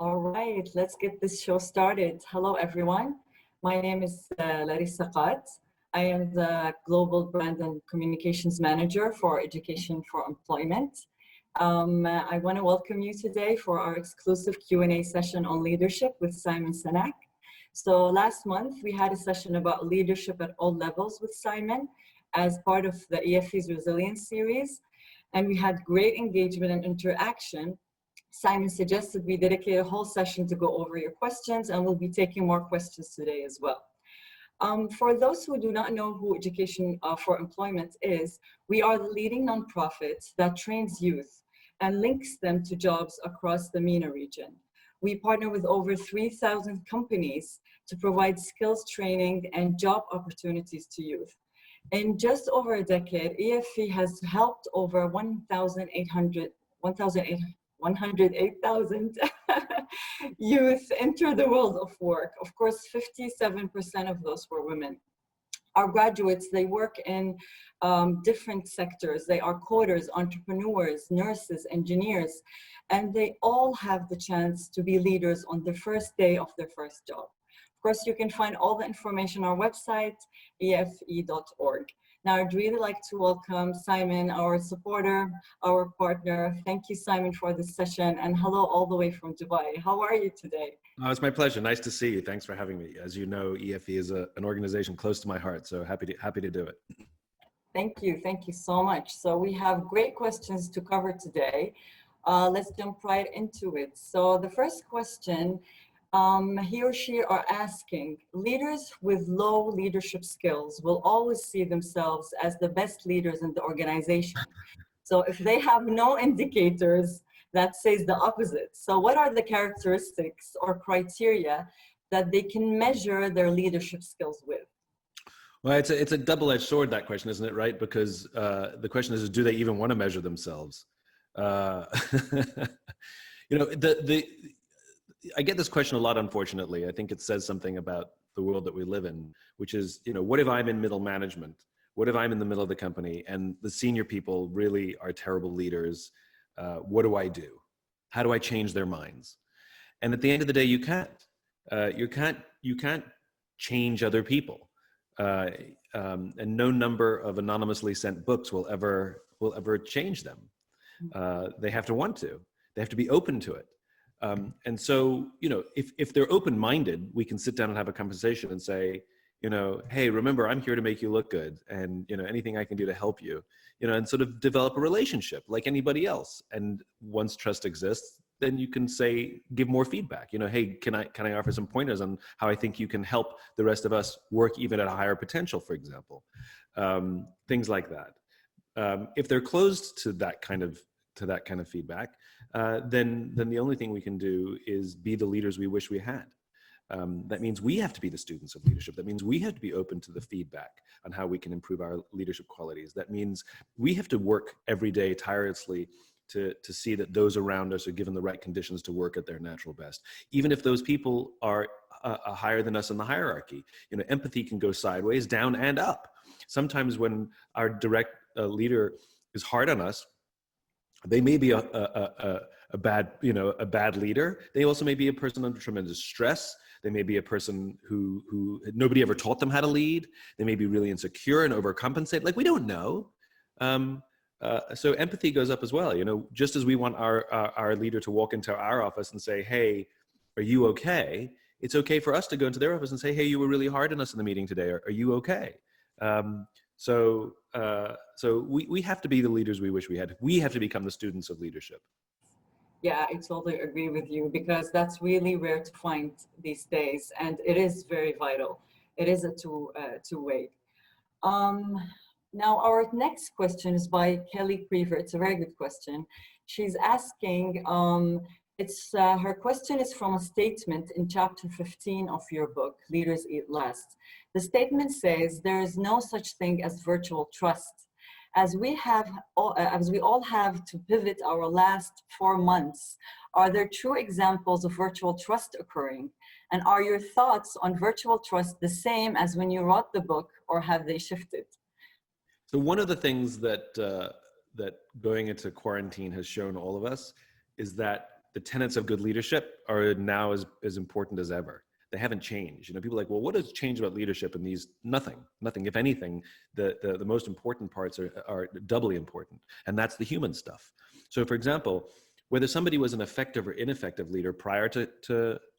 All right, let's get this show started. Hello, everyone. My name is Larissa. I am the Global Brand and Communications Manager for Education for Employment. I want to welcome you today for our exclusive Q&A session on leadership with Simon Sinek. So last month, we had a session about leadership at all levels with Simon as part of the EFE's Resilience series. And we had great engagement and interaction. Simon suggested we dedicate a whole session to go over your questions, and we'll be taking more questions today as well. For those who do not know who Education for Employment is, we are the leading nonprofit that trains youth and links them to jobs across the MENA region. We partner with over 3,000 companies to provide skills training and job opportunities to youth. In just over a decade, EFE has helped over 108,000 youth enter the world of work. Of course, 57% of those were women. Our graduates, they work in different sectors. They are coders, entrepreneurs, nurses, engineers, and they all have the chance to be leaders on the first day of their first job. Of course, you can find all the information on our website, efe.org. Now, I'd really like to welcome Simon, our supporter, our partner. Thank you, Simon, for this session, and hello all the way from Dubai. How are you today? Oh, it's my pleasure. Nice to see you. Thanks for having me. As you know, EFE is an organization close to my heart, so happy to do it. Thank you so much. So we have great questions to cover today. Let's jump right into it. So the first question, he or she are asking, leaders with low leadership skills will always see themselves as the best leaders in the organization. So if they have no indicators, that says the opposite. So what are the characteristics or criteria that they can measure their leadership skills with? Well, it's a double-edged sword, that question, isn't it, right? Because the question is, do they even want to measure themselves? You know, I get this question a lot, unfortunately. I think it says something about the world that we live in, which is, you know, what if I'm in middle management? What if I'm in the middle of the company and the senior people really are terrible leaders? What do I do? How do I change their minds? And at the end of the day, you can't. You can't change other people. And no number of anonymously sent books will ever change them. They have to want to. They have to be open to it. And so, you know, if they're open-minded, we can sit down and have a conversation and say, you know, hey, remember, I'm here to make you look good, and, you know, anything I can do to help you, you know, and sort of develop a relationship like anybody else. And once trust exists, then you can say, give more feedback. You know, hey, can I offer some pointers on how I think you can help the rest of us work even at a higher potential, for example, things like that. If they're closed to that kind of feedback, then the only thing we can do is be the leaders we wish we had. That means we have to be the students of leadership. That means we have to be open to the feedback on how we can improve our leadership qualities. That means we have to work every day tirelessly to see that those around us are given the right conditions to work at their natural best. Even if those people are higher than us in the hierarchy, you know, empathy can go sideways, down and up. Sometimes when our direct leader is hard on us, they may be a bad leader. They also may be a person under tremendous stress. They may be a person who nobody ever taught them how to lead. They may be really insecure and overcompensate. Like, we don't know. So empathy goes up as well. You know, just as we want our leader to walk into our office and say, hey, are you okay? It's okay for us to go into their office and say, hey, you were really hard on us in the meeting today. Are you okay? So we have to be the leaders we wish we had. We have to become the students of leadership. Yeah, I totally agree with you, because that's really rare to find these days, and it is very vital. It is a two-way. Now, our next question is by Kelly Creever. It's a very good question. She's asking, her question is from a statement in chapter 15 of your book, Leaders Eat Last. The statement says, there is no such thing as virtual trust. As we all have to pivot our last 4 months, are there true examples of virtual trust occurring? And are your thoughts on virtual trust the same as when you wrote the book, or have they shifted? So one of the things that going into quarantine has shown all of us is that the tenets of good leadership are now as important as ever. They haven't changed. You know, people are like, well, what has changed about leadership? And these, nothing. If anything, the most important parts are doubly important. And that's the human stuff. So for example, whether somebody was an effective or ineffective leader prior to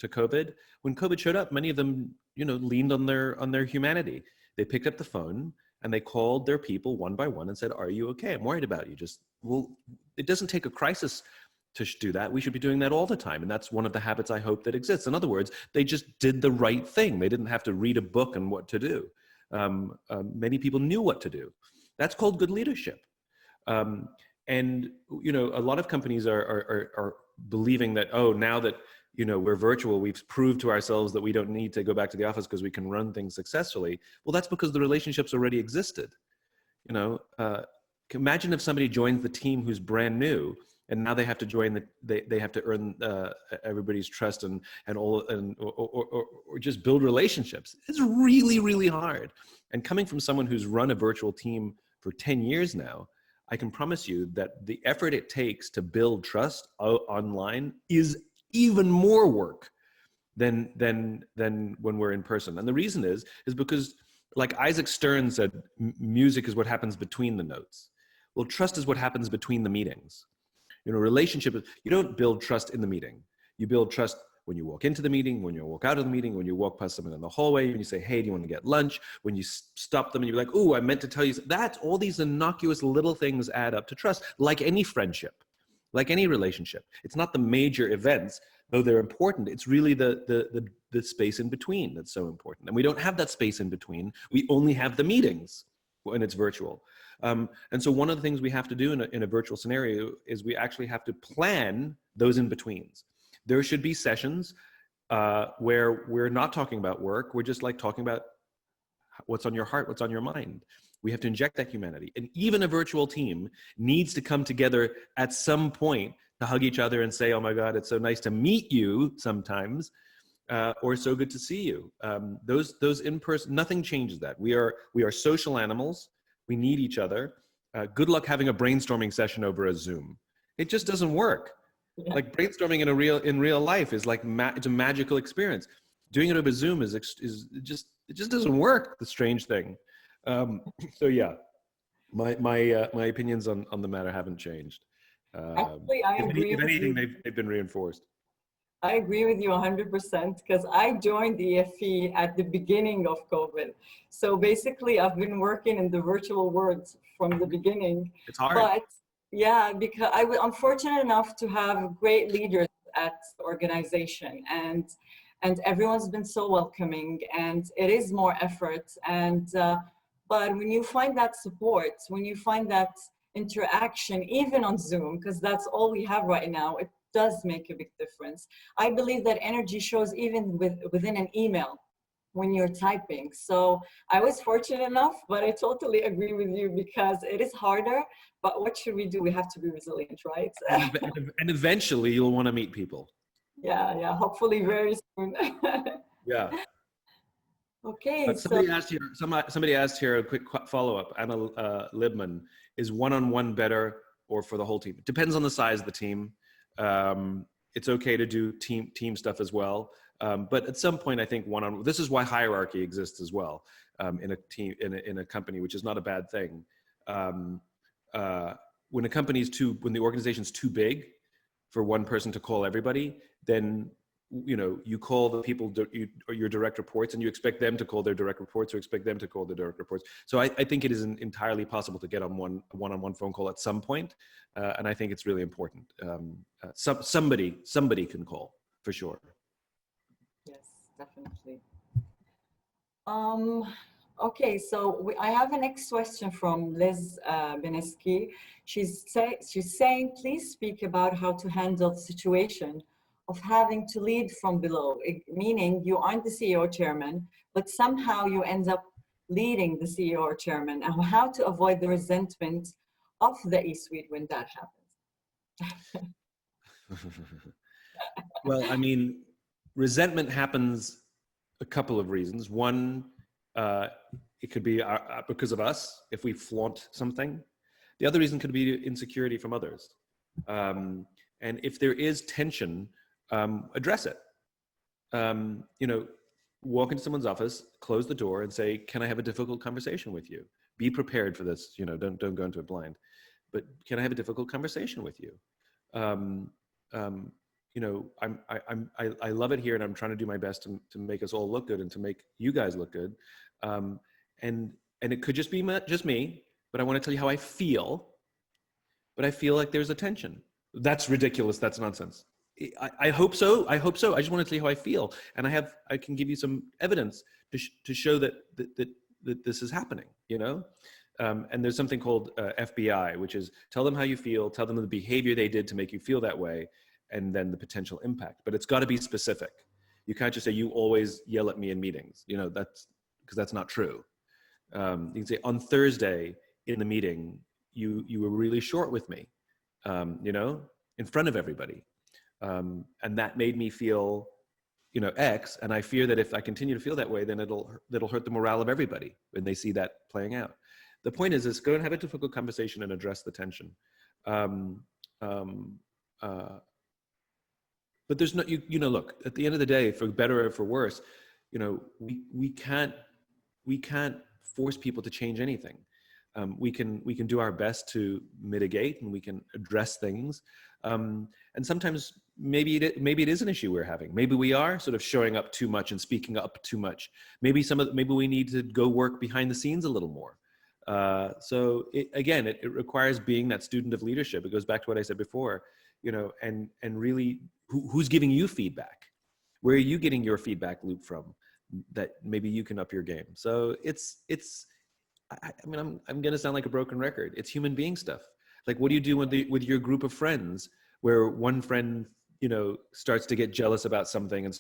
COVID, when COVID showed up, many of them, you know, leaned on their humanity. They picked up the phone and they called their people one by one and said, are you okay? I'm worried about you. Well, it doesn't take a crisis to do that. We should be doing that all the time. And that's one of the habits I hope that exists. In other words, they just did the right thing. They didn't have to read a book on what to do. Many people knew what to do. That's called good leadership. And, you know, a lot of companies are believing that, oh, now that, you know, we're virtual, we've proved to ourselves that we don't need to go back to the office because we can run things successfully. Well, that's because the relationships already existed. You know, imagine if somebody joins the team who's brand new, and now they have to join they have to earn everybody's trust or just build relationships. It's really, really hard. And coming from someone who's run a virtual team for 10 years now, I can promise you that the effort it takes to build trust online is even more work than when we're in person. And the reason is because, like Isaac Stern said, music is what happens between the notes. Well, trust is what happens between the meetings. You know, relationship, you don't build trust in the meeting. You build trust when you walk into the meeting, when you walk out of the meeting, when you walk past someone in the hallway, when you say, hey, do you want to get lunch? When you stop them and you're like, oh, I meant to tell you. That's all these innocuous little things add up to trust, like any friendship, like any relationship. It's not the major events, though they're important. It's really the space in between that's so important. And we don't have that space in between. We only have the meetings when it's virtual. And so one of the things we have to do in a virtual scenario is we actually have to plan those in-betweens. There should be sessions where we're not talking about work. We're just like talking about what's on your heart, what's on your mind. We have to inject that humanity. And even a virtual team needs to come together at some point to hug each other and say, oh my God, it's so nice to meet you sometimes, or so good to see you. Those in-person, nothing changes that. We are social animals. We need each other. Good luck having a brainstorming session over a Zoom. It just doesn't work. Yeah. Like brainstorming in real life is like it's a magical experience. Doing it over Zoom it just doesn't work. The strange thing. So yeah, my opinions on the matter haven't changed. Actually, I agree. If anything, they've been reinforced. I agree with you 100% because I joined the EFE at the beginning of COVID. So basically, I've been working in the virtual world from the beginning. It's hard. But yeah, because I'm fortunate enough to have great leaders at the organization, and everyone's been so welcoming, and it is more effort. And but when you find that support, when you find that interaction, even on Zoom, because that's all we have right now, it does make a big difference. I believe that energy shows even within an email when you're typing. So I was fortunate enough, but I totally agree with you because it is harder, but what should we do? We have to be resilient, right? And eventually you'll want to meet people. Yeah, hopefully very soon. Yeah. Okay. Somebody asked here a quick follow-up. Anna Libman, is one-on-one better or for the whole team? It depends on the size of the team. It's okay to do team stuff as well. But at some point, I think this is why hierarchy exists as well in a team, in a company, which is not a bad thing. When the organization's too big for one person to call everybody, then you call the people or your direct reports, and you expect them to call their direct reports, or expect them to call their direct reports. So I think it is entirely possible to get on one-on-one phone call at some point, and I think it's really important. Somebody can call for sure. Yes, definitely. Okay, so I have a next question from Liz Beneski. She's saying, please speak about how to handle the situation of having to lead from below, meaning you aren't the CEO or chairman, but somehow you end up leading the CEO or chairman, and how to avoid the resentment of the E-suite when that happens. Well, I mean, resentment happens a couple of reasons. One, it could be because of us, if we flaunt something. The other reason could be insecurity from others. And if there is tension, address it. You know, walk into someone's office, close the door and say, can I have a difficult conversation with you? Be prepared for this, you know, don't go into it blind, but can I have a difficult conversation with you? You know, I love it here and I'm trying to do my best to make us all look good and to make you guys look good. And it could just be just me, but I want to tell you how I feel, but I feel like there's a tension. That's ridiculous. That's nonsense. I hope so. I hope so. I just want to tell you how I feel. And I can give you some evidence to show that this is happening, you know? And there's something called FBI, which is tell them how you feel, tell them the behavior they did to make you feel that way, and then the potential impact. But it's got to be specific. You can't just say, you always yell at me in meetings. You know, because that's not true. You can say, on Thursday in the meeting, you were really short with me, you know, in front of everybody. And that made me feel, you know, X, and I fear that if I continue to feel that way, then it'll hurt the morale of everybody when they see that playing out. The point is go and have a difficult conversation and address the tension. But there's no, you know, look, at the end of the day, for better or for worse, you know, we can't force people to change anything. We can do our best to mitigate, and we can address things. And sometimes maybe it is an issue we're having. Maybe we are sort of showing up too much and speaking up too much. Maybe we need to go work behind the scenes a little more. So it requires being that student of leadership. It goes back to what I said before, you know, and really who's giving you feedback? Where are you getting your feedback loop from that maybe you can up your game? So I mean, I'm going to sound like a broken record. It's human being stuff. Like, what do you do with your group of friends where one friend, you know, starts to get jealous about something and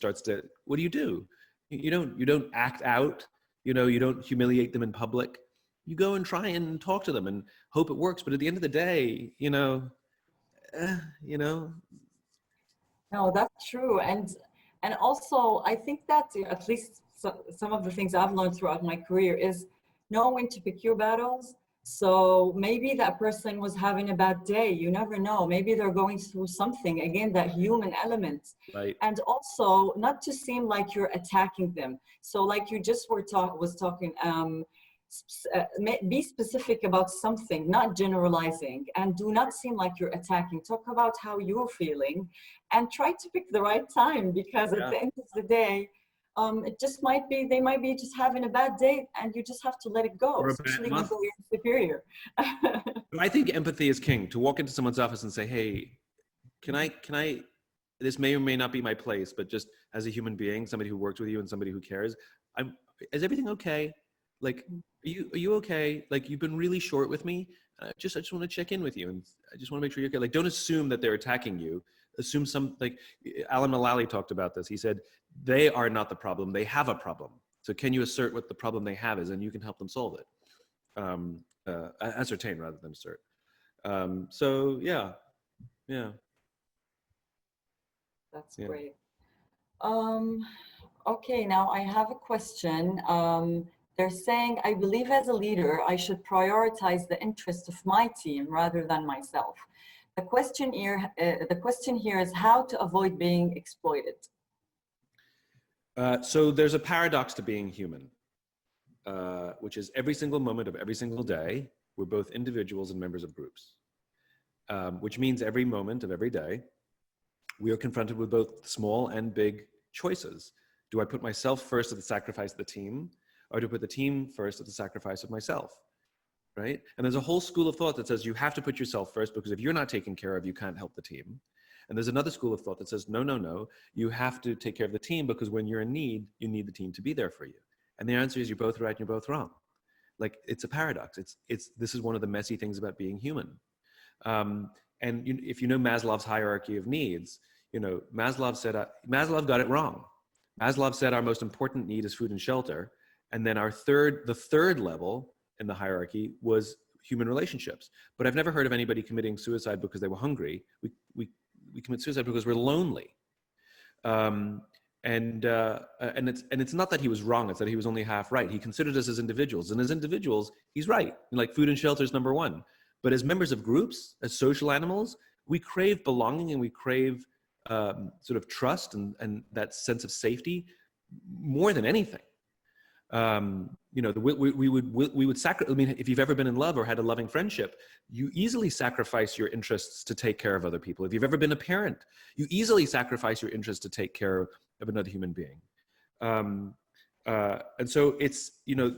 what do? You don't act out, you know, you don't humiliate them in public. You go and try and talk to them and hope it works. But at the end of the day, you know. No, that's true. And also, I think that at least some of the things I've learned throughout my career is know when to pick your battles. So maybe that person was having a bad day. You never know. Maybe they're going through something. Again, that human element. Right. And also not to seem like you're attacking them. So like you just was talking, be specific about something, not generalizing, and do not seem like you're attacking. Talk about how you're feeling and try to pick the right time, because at the end of the day, it just they might be just having a bad day, and you just have to let it go, especially when you're superior. I think empathy is king. To walk into someone's office and say, hey, can I, this may or may not be my place, but just as a human being, somebody who works with you and somebody who cares, is everything okay? Like, are you okay? Like, you've been really short with me. I just want to check in with you, and I just want to make sure you're okay. Like, don't assume that they're attacking you. Assume like Alan Mulally talked about this. He said, they are not the problem, they have a problem. So can you assert what the problem they have is, and you can help them solve it. Ascertain rather than assert. So yeah. That's great. Okay, now I have a question. They're saying, I believe as a leader, I should prioritize the interest of my team rather than myself. The question here is how to avoid being exploited. So there's a paradox to being human, which is every single moment of every single day, we're both individuals and members of groups, which means every moment of every day, we are confronted with both small and big choices. Do I put myself first at the sacrifice of the team, or do I put the team first at the sacrifice of myself? Right? And there's a whole school of thought that says you have to put yourself first, because if you're not taken care of, you can't help the team. And there's another school of thought that says, no, you have to take care of the team, because when you're in need, you need the team to be there for you. And the answer is you're both right and you're both wrong. Like, it's a paradox. This is one of the messy things about being human. If you know Maslow's hierarchy of needs, you know, Maslow got it wrong. Maslow said our most important need is food and shelter. And then the third level in the hierarchy was human relationships. But I've never heard of anybody committing suicide because they were hungry. We commit suicide because we're lonely. And it's not that he was wrong, it's that he was only half right. He considered us as individuals, and as individuals, he's right. Like, food and shelter is number one. But as members of groups, as social animals, we crave belonging and we crave sort of trust and that sense of safety more than anything. You know, we would sacrifice. I mean, if you've ever been in love or had a loving friendship, you easily sacrifice your interests to take care of other people. If you've ever been a parent, you easily sacrifice your interests to take care of another human being. And so it's, you know,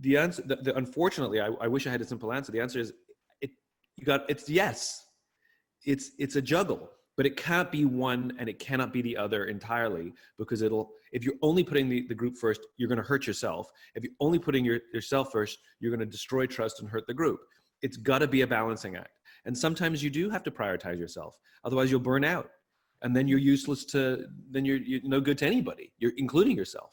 the answer, unfortunately, I wish I had a simple answer. The answer is, it's yes. It's a juggle, but it can't be one and it cannot be the other entirely, because if you're only putting the group first, you're going to hurt yourself. If you're only putting yourself first, you're going to destroy trust and hurt the group. It's got to be a balancing act. And sometimes you do have to prioritize yourself. Otherwise you'll burn out, and then you're useless then you're no good to anybody, including yourself.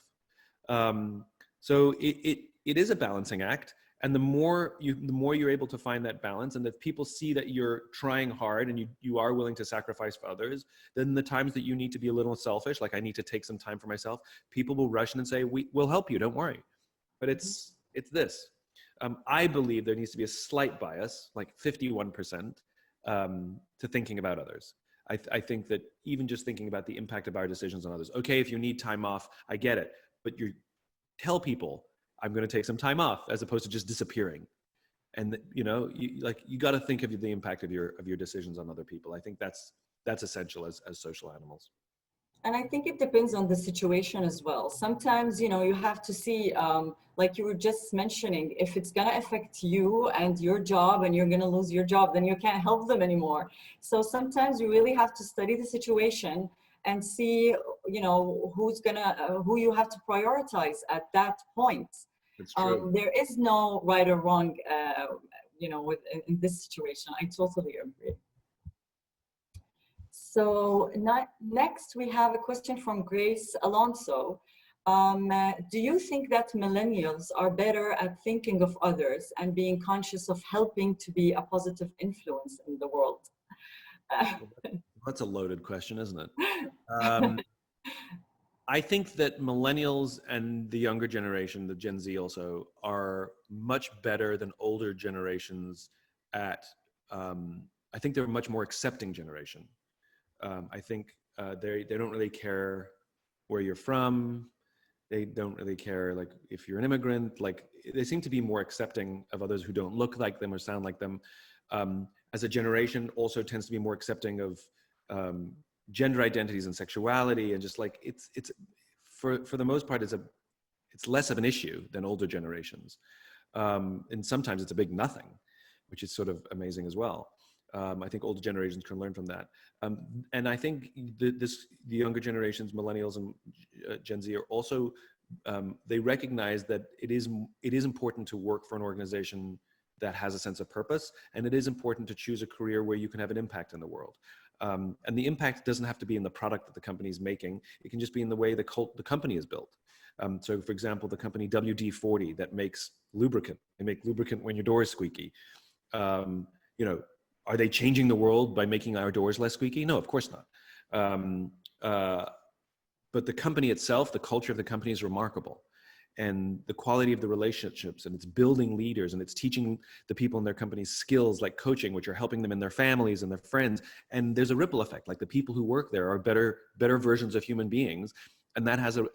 So it is a balancing act. And the more you're able to find that balance, and if people see that you're trying hard and you are willing to sacrifice for others, then the times that you need to be a little selfish, like I need to take some time for myself, people will rush in and say, we'll help you, don't worry. But it's this. I believe there needs to be a slight bias, like 51%, to thinking about others. I think that even just thinking about the impact of our decisions on others. Okay, if you need time off, I get it. But tell people, I'm going to take some time off, as opposed to just disappearing. And you know, you got to think of the impact of your decisions on other people. I think that's essential as social animals. And I think it depends on the situation as well. Sometimes, you know, you have to see, like you were just mentioning, if it's going to affect you and your job and you're going to lose your job, then you can't help them anymore. So sometimes you really have to study the situation and see, you know, who you have to prioritize at that point. That's true. There is no right or wrong, you know, in this situation. I totally agree. So next we have a question from Grace Alonso. Do you think that millennials are better at thinking of others and being conscious of helping to be a positive influence in the world? That's a loaded question, isn't it? I think that millennials and the younger generation, the Gen Z also, are much better than older generations at, I think they're a much more accepting generation. I think they don't really care where you're from. They don't really care, like, if you're an immigrant. Like, they seem to be more accepting of others who don't look like them or sound like them. As a generation, also tends to be more accepting of gender identities and sexuality, and just like it's for the most part, it's less of an issue than older generations. And sometimes it's a big nothing, which is sort of amazing as well. I think older generations can learn from that. And I think the younger generations, millennials and Gen Z, are also, they recognize that it is important to work for an organization that has a sense of purpose, and it is important to choose a career where you can have an impact in the world. And the impact doesn't have to be in the product that the company is making. It can just be in the way the company is built. So for example, the company WD-40 that makes lubricant, they make lubricant when your door is squeaky. You know, are they changing the world by making our doors less squeaky? No, of course not. But the company itself, the culture of the company is remarkable. And the quality of the relationships, and it's building leaders, and it's teaching the people in their companies skills like coaching, which are helping them in their families and their friends. And there's a ripple effect. Like, the people who work there are better versions of human beings. And that has an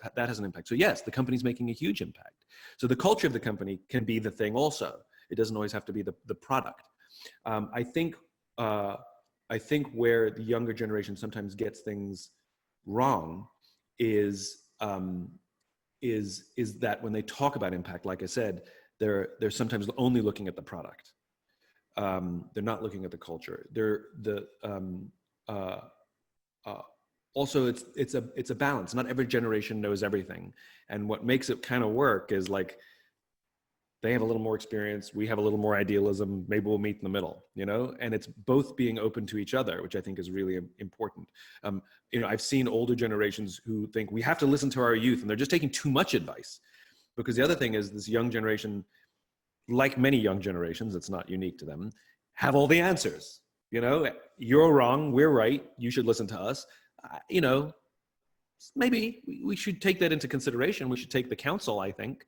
impact. So yes, the company's making a huge impact. So the culture of the company can be the thing also. It doesn't always have to be the product. I think where the younger generation sometimes gets things wrong is that when they talk about impact, like I said, they're sometimes only looking at the product. They're not looking at the culture. Also, it's a balance. Not every generation knows everything, and what makes it kind of work is, like, they have a little more experience, we have a little more idealism, maybe we'll meet in the middle, you know? And it's both being open to each other, which I think is really important. You know, I've seen older generations who think we have to listen to our youth, and they're just taking too much advice. Because the other thing is, this young generation, like many young generations, it's not unique to them, have all the answers. You know, you're wrong, we're right, you should listen to us. You know, maybe we should take that into consideration. We should take the counsel, I think.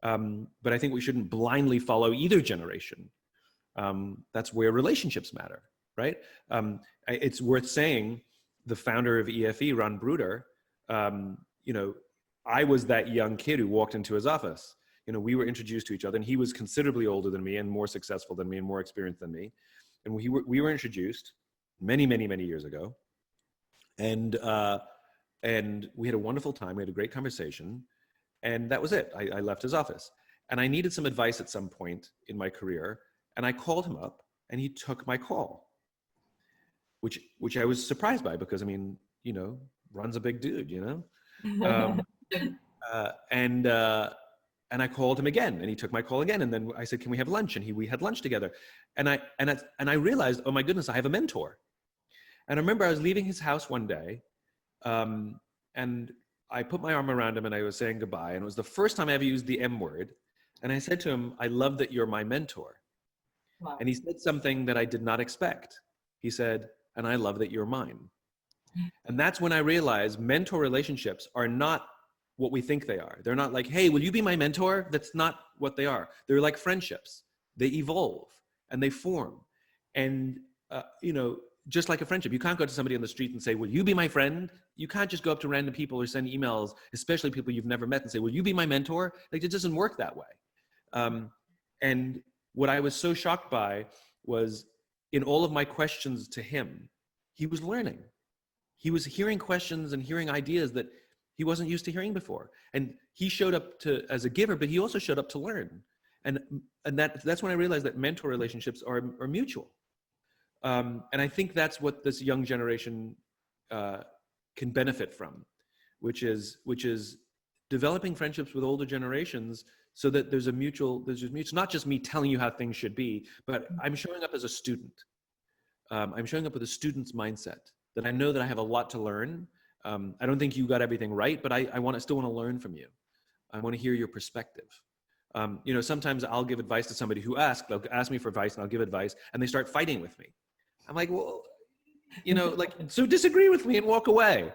But I think we shouldn't blindly follow either generation. That's where relationships matter. right? It's worth saying the founder of EFE, Ron Bruder, you know, I was that young kid who walked into his office. You know, we were introduced to each other, and he was considerably older than me and more successful than me and more experienced than me. And we were introduced many, many, many years ago. And we had a wonderful time. We had a great conversation. And that was it. I left his office. And I needed some advice at some point in my career. And I called him up, and he took my call, which I was surprised by, because, I mean, you know, Ron's a big dude, you know? And I called him again, and he took my call again. And then I said, "Can we have lunch?" And we had lunch together. And I realized, oh my goodness, I have a mentor. And I remember I was leaving his house one day, and I put my arm around him and I was saying goodbye. And it was the first time I ever used the M word. And I said to him, "I love that you're my mentor." Wow. And he said something that I did not expect. He said, "And I love that you're mine." And that's when I realized mentor relationships are not what we think they are. They're not like, "Hey, will you be my mentor?" That's not what they are. They're like friendships. They evolve and they form. And, you know, just like a friendship, you can't go to somebody on the street and say, "Will you be my friend?" You can't just go up to random people or send emails, especially people you've never met, and say, "Will you be my mentor?" Like, it doesn't work that way. And what I was so shocked by was, in all of my questions to him, he was learning. He was hearing questions and hearing ideas that he wasn't used to hearing before. And he showed up as a giver, but he also showed up to learn. And that's when I realized that mentor relationships are mutual. And I think that's what this young generation can benefit from, which is developing friendships with older generations, so that there's not just me telling you how things should be, but I'm showing up as a student. I'm showing up with a student's mindset, that I know that I have a lot to learn. I don't think you got everything right, but I still want to learn from you. I want to hear your perspective. You know, sometimes I'll give advice to somebody they'll ask me for advice, and I'll give advice, and they start fighting with me. I'm like, well, you know, like, so disagree with me and walk away.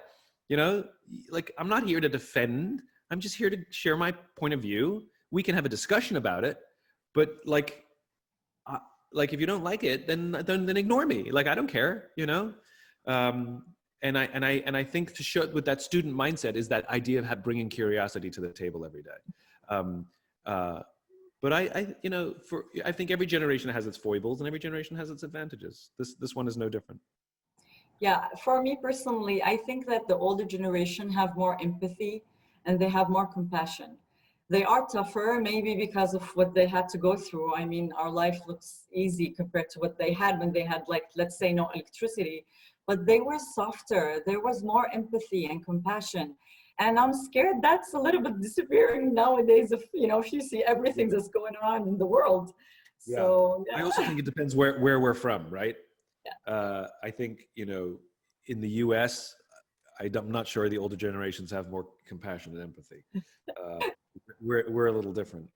You know, like, I'm not here to defend. I'm just here to share my point of view. We can have a discussion about it, but like if you don't like it, then ignore me. Like, I don't care, you know? And I think to show with that student mindset is that idea of bringing curiosity to the table every day. But you know, I think every generation has its foibles and every generation has its advantages. This one is no different. Yeah, for me personally, I think that the older generation have more empathy and they have more compassion. They are tougher, maybe because of what they had to go through. I mean, our life looks easy compared to what they had when they had, like, let's say, no electricity, but they were softer. There was more empathy and compassion. And I'm scared that's a little bit disappearing nowadays, if you see everything that's going on in the world. Yeah. So yeah. I also think it depends where we're from, right? Yeah. I think, you know, in the US, I'm not sure the older generations have more compassion and empathy. We're a little different.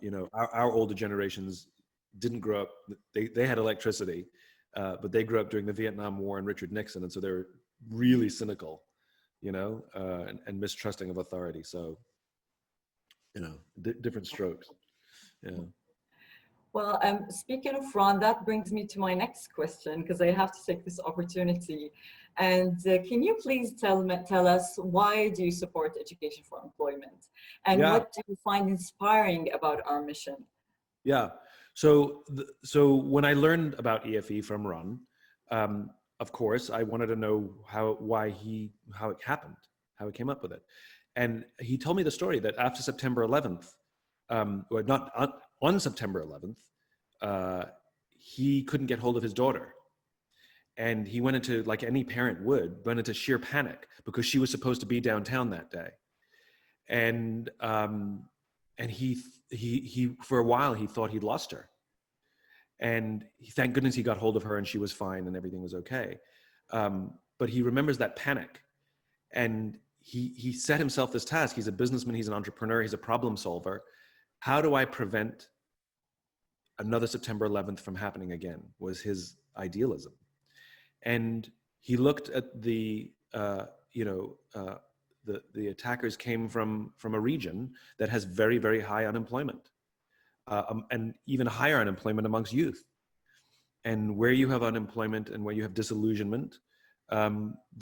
You know, our older generations didn't grow up. They had electricity, but they grew up during the Vietnam War and Richard Nixon, and so they're really cynical, you know, and mistrusting of authority. So, you know, different strokes. Yeah. Well, speaking of Ron, that brings me to my next question, because I have to take this opportunity. And can you please tell us, why do you support education for employment? And what do you find inspiring about our mission? Yeah. So when I learned about EFE from Ron, of course, I wanted to know how it happened, how he came up with it. And he told me the story that after September 11th, or not on September 11th, he couldn't get hold of his daughter. And he went into, like any parent would, went into sheer panic because she was supposed to be downtown that day. And he for a while, he thought he'd lost her. And thank goodness he got hold of her and she was fine and everything was okay. But he remembers that panic. And he set himself this task. He's a businessman, he's an entrepreneur, he's a problem solver. How do I prevent another September 11th from happening again, was his idealism. And he looked at the attackers came from a region that has very, very high unemployment, and even higher unemployment amongst youth. And where you have unemployment and where you have disillusionment,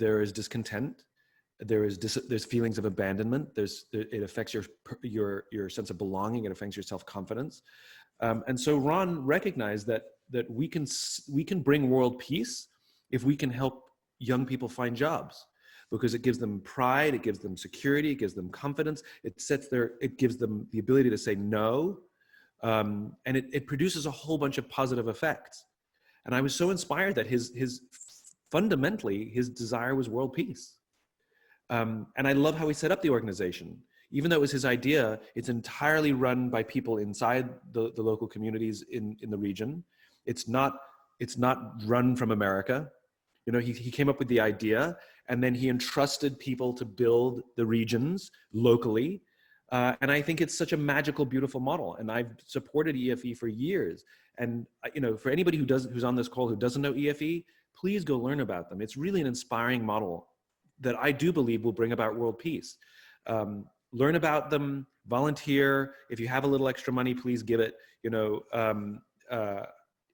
there is discontent. There's feelings of abandonment. It affects your sense of belonging. It affects your self-confidence. And so Ron recognized that we can bring world peace if we can help young people find jobs, because it gives them pride, it gives them security, it gives them confidence, it gives them the ability to say no, and it produces a whole bunch of positive effects. And I was so inspired that fundamentally his desire was world peace. And I love how he set up the organization. Even though it was his idea, it's entirely run by people inside the local communities in the region. It's not run from America. You know, he came up with the idea, and then he entrusted people to build the regions locally. And I think it's such a magical, beautiful model. And I've supported EFE for years. And you know, for anybody who's on this call who doesn't know EFE, please go learn about them. It's really an inspiring model that I do believe will bring about world peace. Learn about them, volunteer. If you have a little extra money, please give it. You know,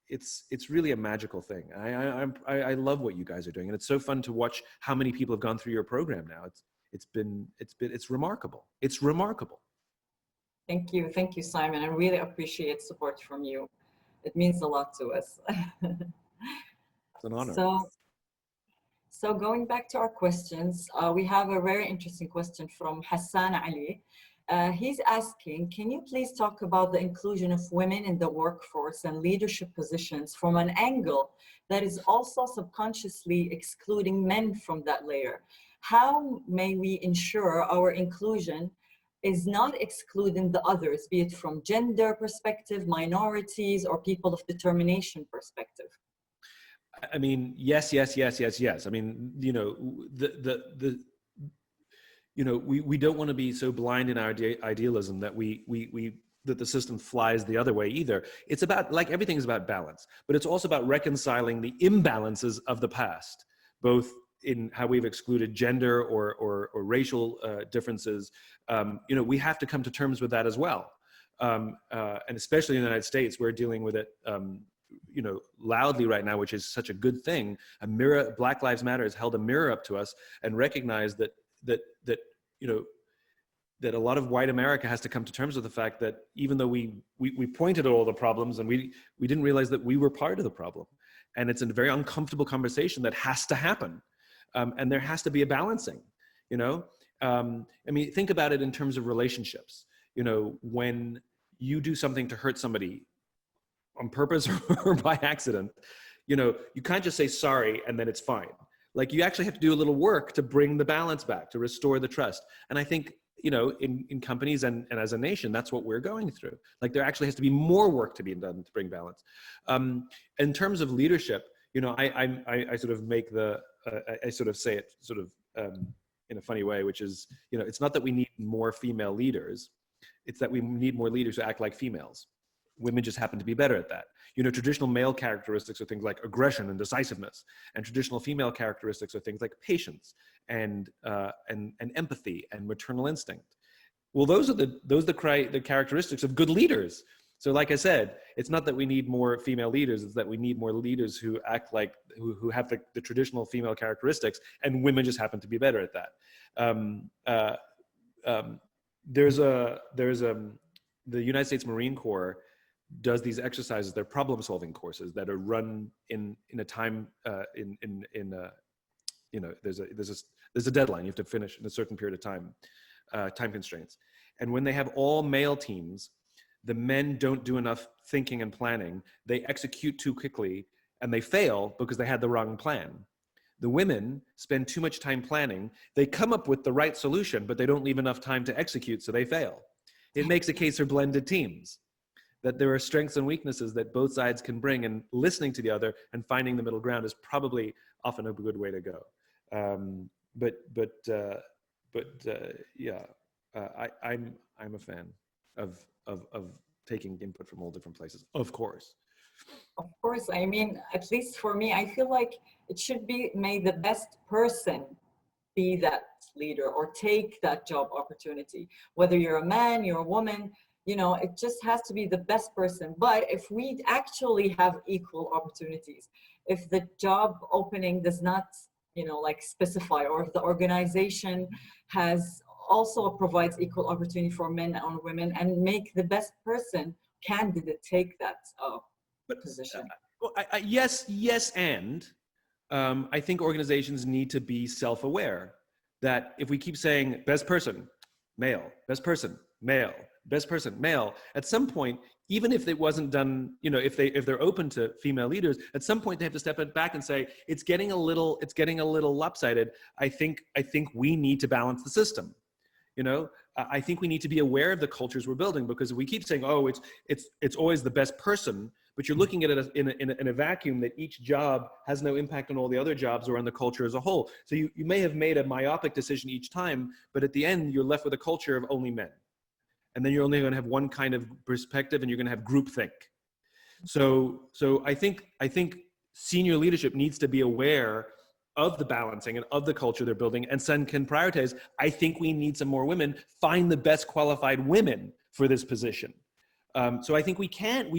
it's really a magical thing. I love what you guys are doing, and it's so fun to watch how many people have gone through your program now. It's remarkable. It's remarkable. Thank you, Simon. I really appreciate support from you. It means a lot to us. It's an honor. So going back to our questions, we have a very interesting question from Hassan Ali. He's asking, can you please talk about the inclusion of women in the workforce and leadership positions from an angle that is also subconsciously excluding men from that layer? How may we ensure our inclusion is not excluding the others, be it from gender perspective, minorities, or people of determination perspective? I mean, yes. I mean, you know, we don't want to be so blind in our idealism that that the system flies the other way either. It's about, like everything is about balance, but it's also about reconciling the imbalances of the past, both in how we've excluded gender or racial differences. You know, we have to come to terms with that as well. And especially in the United States, we're dealing with it, you know, loudly right now, which is such a good thing. Black Lives Matter has held a mirror up to us and recognized that you know, that a lot of white America has to come to terms with the fact that even though we pointed at all the problems, and we didn't realize that we were part of the problem. And it's a very uncomfortable conversation that has to happen. And there has to be a balancing, you know? I mean, think about it in terms of relationships. You know, when you do something to hurt somebody on purpose or by accident, you know, you can't just say sorry and then it's fine. Like, you actually have to do a little work to bring the balance back, to restore the trust. And I think, you know, in companies and as a nation, that's what we're going through. Like, there actually has to be more work to be done to bring balance. In terms of leadership, you know, I sort of make I sort of say it sort of in a funny way, which is, you know, it's not that we need more female leaders, it's that we need more leaders who act like females. Women just happen to be better at that. You know, traditional male characteristics are things like aggression and decisiveness, and traditional female characteristics are things like patience and empathy and maternal instinct. Well, those are the characteristics of good leaders. So, like I said, it's not that we need more female leaders; it's that we need more leaders who act like who have the traditional female characteristics, and women just happen to be better at that. The United States Marine Corps does these exercises. They're problem-solving courses that are run in a time you know, there's a deadline. You have to finish in a certain period of time, time constraints. And when they have all male teams, the men don't do enough thinking and planning. They execute too quickly and they fail because they had the wrong plan. The women spend too much time planning. They come up with the right solution, but they don't leave enough time to execute, so they fail. It makes a case for blended teams, that there are strengths and weaknesses that both sides can bring, and listening to the other and finding the middle ground is probably often a good way to go. Yeah, I'm a fan of taking input from all different places, of course. Of course, I mean, at least for me, I feel like it should be, may the best person be that leader or take that job opportunity. Whether you're a man, you're a woman, you know, it just has to be the best person. But if we actually have equal opportunities, if the job opening does not, you know, like specify, or if the organization has also provides equal opportunity for men and women, and make the best person candidate take that position. Well, yes, and I think organizations need to be self-aware that if we keep saying best person, male, best person, male, best person, male, at some point, even if it wasn't done, you know, if they're open to female leaders, at some point they have to step back and say, it's getting a little lopsided. I think we need to balance the system. You know, I think we need to be aware of the cultures we're building, because if we keep saying, oh, it's always the best person, but you're looking at it in a vacuum that each job has no impact on all the other jobs or on the culture as a whole. So you may have made a myopic decision each time, but at the end you're left with a culture of only men. And then you're only going to have one kind of perspective, and you're going to have groupthink. So I think senior leadership needs to be aware of the balancing and of the culture they're building, and then can prioritize, I think we need some more women, find the best qualified women for this position. So I think we can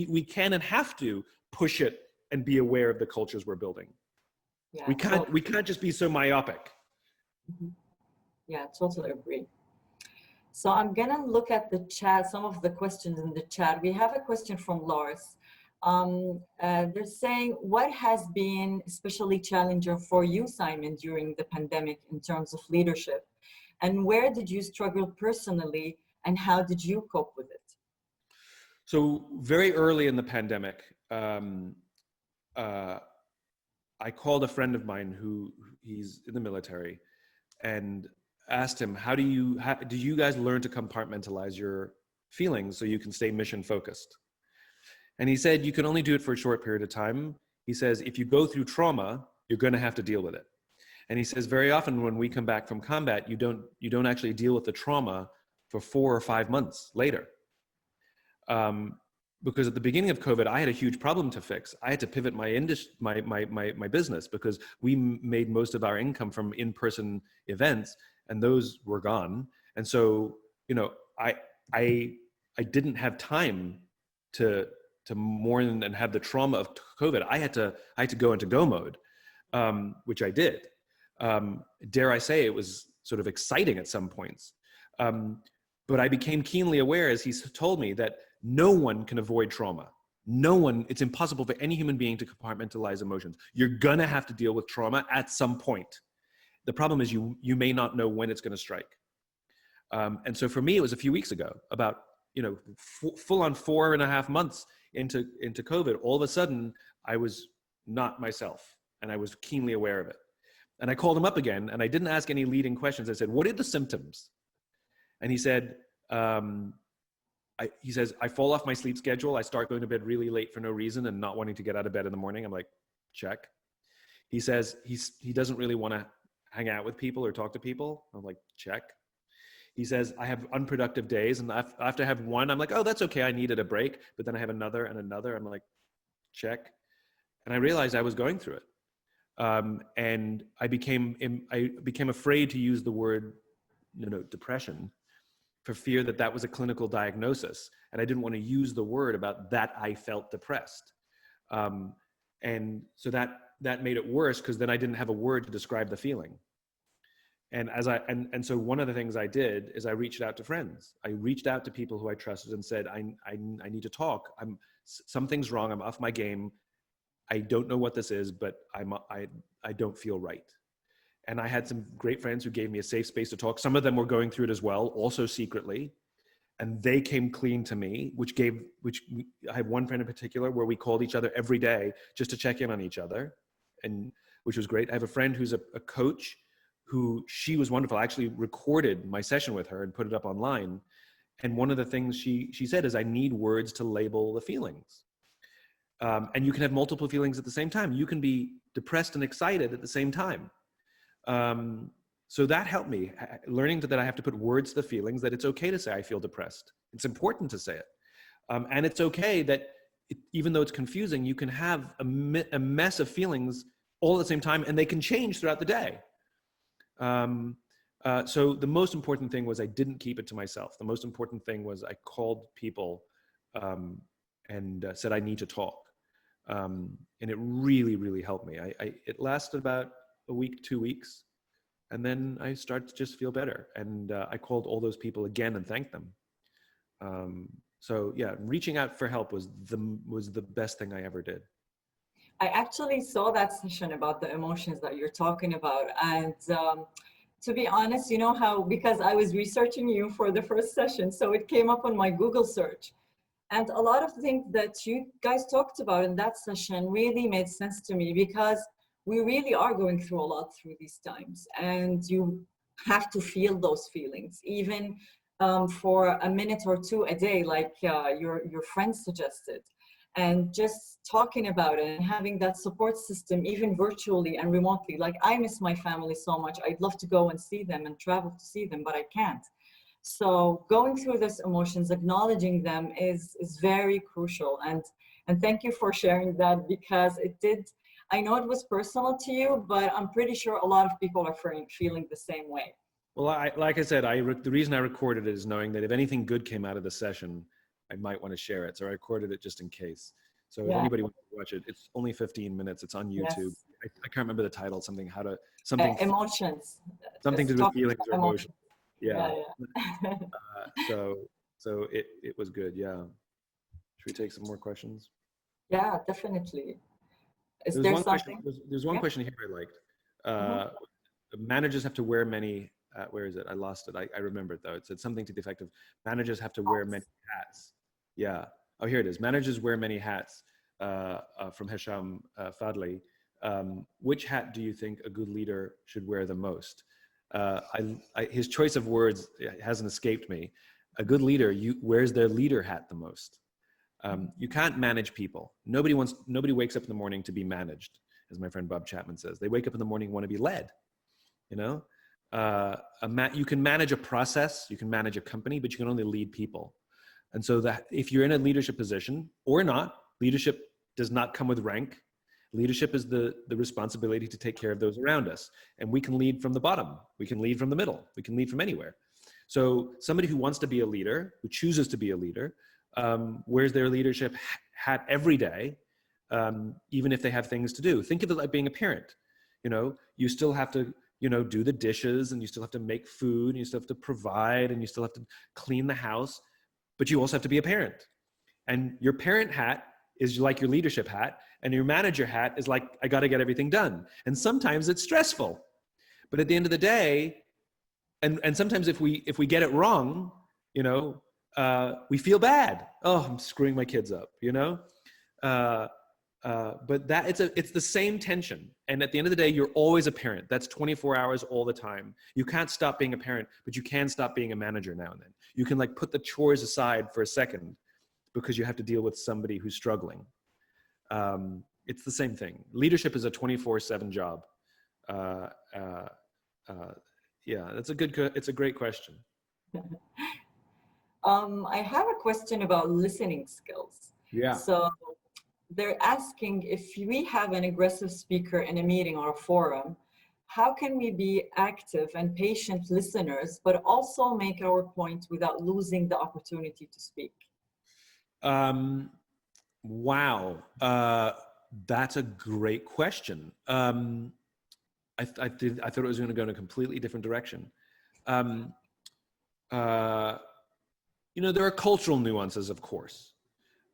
and have to push it and be aware of the cultures we're building. Yeah, we can't just be so myopic. Mm-hmm. Yeah, totally agree. So I'm gonna look at the chat, some of the questions in the chat. We have a question from Lars. They're saying, what has been especially challenging for you, Simon, during the pandemic in terms of leadership? And where did you struggle personally, and how did you cope with it? So very early in the pandemic, I called a friend of mine he's in the military, and asked him, do you guys learn to compartmentalize your feelings so you can stay mission focused? And he said, you can only do it for a short period of time. He says, if you go through trauma, you're going to have to deal with it. And he says, very often when we come back from combat, you don't actually deal with the trauma for 4 or 5 months later. Because at the beginning of COVID, I had a huge problem to fix. I had to pivot my business, because we made most of our income from in-person events, and those were gone. And so, you know, I didn't have time to mourn and have the trauma of COVID. I had to go into go mode, which I did. Dare I say, it was sort of exciting at some points. But I became keenly aware, as he told me, that no one can avoid trauma. It's impossible for any human being to compartmentalize emotions. You're gonna have to deal with trauma at some point. The problem is you may not know when it's gonna strike. And so for me, it was a few weeks ago, about, you know, full on 4.5 months into COVID, all of a sudden I was not myself, and I was keenly aware of it. And I called him up again, and I didn't ask any leading questions. I said, what are the symptoms? And he said, he says, I fall off my sleep schedule. I start going to bed really late for no reason and not wanting to get out of bed in the morning. I'm like, check. He says he doesn't really want to hang out with people or talk to people. I'm like, check. He says, I have unproductive days, and after I have one, I'm like, oh, that's okay. I needed a break. But then I have another and another. I'm like, check. And I realized I was going through it. And I became afraid to use the word, you know, depression, for fear that was a clinical diagnosis. And I didn't want to use the word about that I felt depressed. And so that made it worse, because then I didn't have a word to describe the feeling. And so one of the things I did is I reached out to friends. I reached out to people who I trusted and said, I need to talk. Something's wrong. I'm off my game. I don't know what this is, but I don't feel right. And I had some great friends who gave me a safe space to talk. Some of them were going through it as well, also secretly. And they came clean to me, I have one friend in particular where we called each other every day just to check in on each other, and which was great. I have a friend who's a coach she was wonderful. I actually recorded my session with her and put it up online. And one of the things she said is, I need words to label the feelings. And you can have multiple feelings at the same time. You can be depressed and excited at the same time. So that helped me, learning that I have to put words to the feelings, that it's okay to say I feel depressed. It's important to say it. And it's okay that even though it's confusing, you can have a mess of feelings all at the same time, and they can change throughout the day. So the most important thing was I didn't keep it to myself. The most important thing was I called people and said, I need to talk. And it really, really helped me. It lasted about a week, 2 weeks. And then I started to just feel better. And I called all those people again and thanked them. So yeah, reaching out for help was the best thing I ever did. I actually saw that session about the emotions that you're talking about. And to be honest, you know how, because I was researching you for the first session, so it came up on my Google search. And a lot of things that you guys talked about in that session really made sense to me, because we really are going through a lot through these times. And you have to feel those feelings, even for a minute or two a day, like your friend suggested. And just talking about it and having that support system, even virtually and remotely. Like, I miss my family so much. I'd love to go and see them and travel to see them, but I can't. So going through these emotions, acknowledging them is very crucial. And thank you for sharing that, because it did, I know it was personal to you, but I'm pretty sure a lot of people are feeling the same way. Well, like I said, the reason I recorded it is knowing that if anything good came out of the session, I might want to share it. So I recorded it just in case. So if anybody wants to watch it, it's only 15 minutes. It's on YouTube. Yes. I can't remember the title. Something Emotions. Something to do with feelings or emotions. Yeah. So it was good. Yeah. Should we take some more questions? Yeah, definitely. Is There's there one something? There's one question here I liked. Managers have to wear many. Where is it? I lost it. I remember it though. It said something to the effect of managers have to wear many hats. Yeah. Oh, here it is. Managers wear many hats. From Hesham Fadli. Which hat do you think a good leader should wear the most? His choice of words hasn't escaped me. A good leader wears their leader hat the most. You can't manage people. Nobody wakes up in the morning to be managed, as my friend Bob Chapman says. They wake up in the morning and want to be led. You know, you can manage a process, you can manage a company, but you can only lead people. And so that if you're in a leadership position or not, leadership does not come with rank. Leadership is the responsibility to take care of those around us. And we can lead from the bottom. We can lead from the middle. We can lead from anywhere. So somebody who wants to be a leader, who chooses to be a leader, wears their leadership hat every day, even if they have things to do. Think of it like being a parent. You know, you still have to, do the dishes, and you still have to make food, and you still have to provide, and you still have to clean the house, but you also have to be a parent. And your parent hat is like your leadership hat, and your manager hat is like, I got to get everything done. And sometimes it's stressful, but at the end of the day, and sometimes if we get it wrong, we feel bad. Oh, I'm screwing my kids up, but it's the same tension. And at the end of the day, you're always a parent. That's 24 hours all the time. You can't stop being a parent, but you can stop being a manager now and then. You can put the chores aside for a second because you have to deal with somebody who's struggling. It's the same thing. Leadership is a 24/7 job. Yeah, it's a great question. I have a question about listening skills. Yeah. So they're asking, if we have an aggressive speaker in a meeting or a forum, how can we be active and patient listeners, but also make our point without losing the opportunity to speak? Wow. That's a great question. I thought it was going to go in a completely different direction. There are cultural nuances, of course.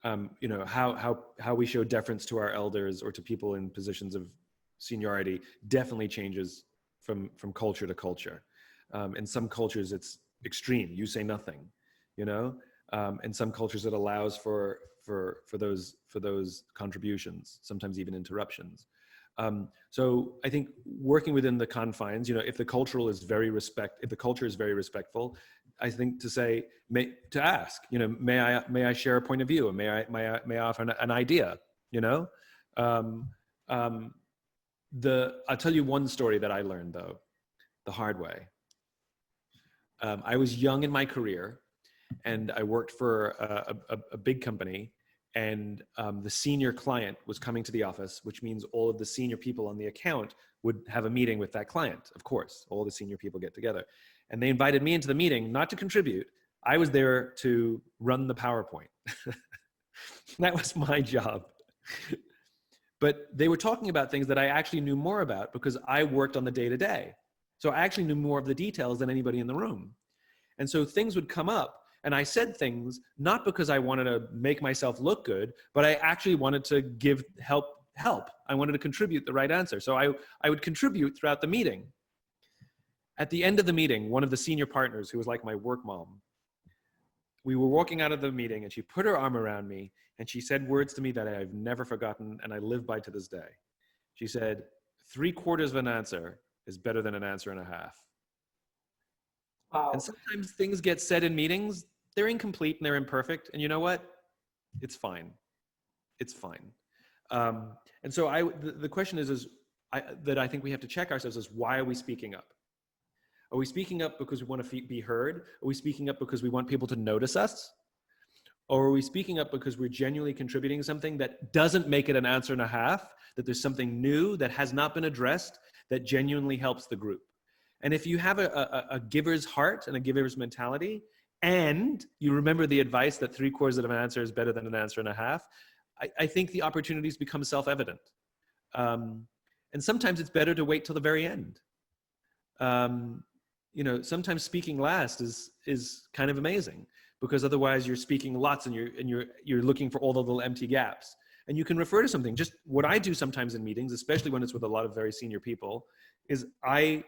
How we show deference to our elders or to people in positions of seniority definitely changes from culture to culture. In some cultures, it's extreme. You say nothing, in some cultures it allows for those contributions, sometimes even interruptions. So I think working within the confines, if the culture is very respectful, I think to ask, may I share a point of view, and may I offer an idea, I'll tell you one story that I learned though, the hard way. I was young in my career, and I worked for a big company, and the senior client was coming to the office, which means all of the senior people on the account would have a meeting with that client. Of course, all the senior people get together. And they invited me into the meeting, not to contribute. I was there to run the PowerPoint. That was my job. But they were talking about things that I actually knew more about because I worked on the day-to-day. So I actually knew more of the details than anybody in the room. And so things would come up, and I said things not because I wanted to make myself look good, but I actually wanted to give help. I wanted to contribute the right answer. So I would contribute throughout the meeting. At the end of the meeting, one of the senior partners, who was like my work mom, we were walking out of the meeting, and she put her arm around me, and she said words to me that I've never forgotten, and I live by to this day. She said, 3/4 of an answer is better than an answer and a half. Wow. And sometimes things get said in meetings, they're incomplete and they're imperfect, and you know what? It's fine. It's fine. And so the question that I think we have to check ourselves is, why are we speaking up? Are we speaking up because we want to be heard? Are we speaking up because we want people to notice us? Or are we speaking up because we're genuinely contributing something that doesn't make it an answer and a half, that there's something new that has not been addressed that genuinely helps the group? And if you have a giver's heart and a giver's mentality, and you remember the advice that 3/4 of an answer is better than an answer and a half, I think the opportunities become self-evident. And sometimes it's better to wait till the very end. You know, sometimes speaking last is kind of amazing, because otherwise you're speaking lots and you're looking for all the little empty gaps. And you can refer to something. Just what I do sometimes in meetings, especially when it's with a lot of very senior people, is I